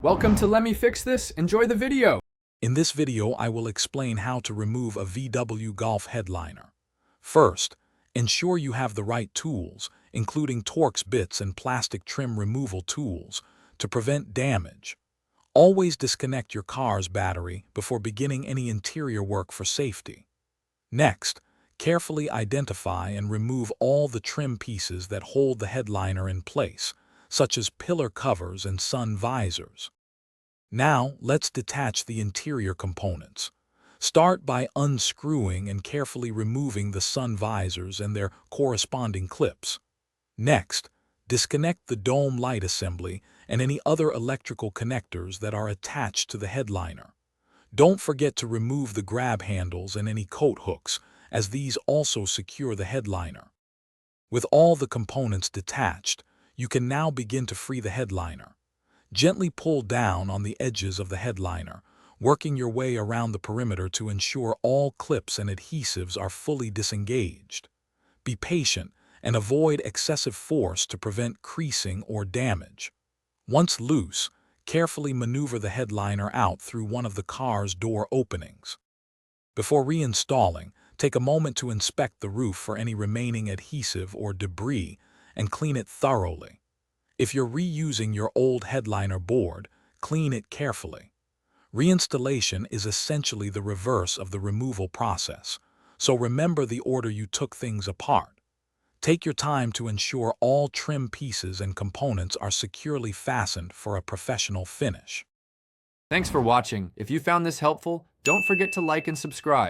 Welcome to Let Me Fix This. Enjoy the video. In this video, I will explain how to remove a VW Golf headliner. First, ensure you have the right tools, including Torx bits and plastic trim removal tools, to prevent damage. Always disconnect your car's battery before beginning any interior work for safety. Next, carefully identify and remove all the trim pieces that hold the headliner in place, such as pillar covers and sun visors. Now, let's detach the interior components. Start by unscrewing and carefully removing the sun visors and their corresponding clips. Next, disconnect the dome light assembly and any other electrical connectors that are attached to the headliner. Don't forget to remove the grab handles and any coat hooks, as these also secure the headliner. With all the components detached, you can now begin to free the headliner. Gently pull down on the edges of the headliner, working your way around the perimeter to ensure all clips and adhesives are fully disengaged. Be patient and avoid excessive force to prevent creasing or damage. Once loose, carefully maneuver the headliner out through one of the car's door openings. Before reinstalling, take a moment to inspect the roof for any remaining adhesive or debris and clean it thoroughly. If you're reusing your old headliner board, clean it carefully. Reinstallation is essentially the reverse of the removal process, so remember the order you took things apart. Take your time to ensure all trim pieces and components are securely fastened for a professional finish. Thanks for watching. If you found this helpful, don't forget to like and subscribe.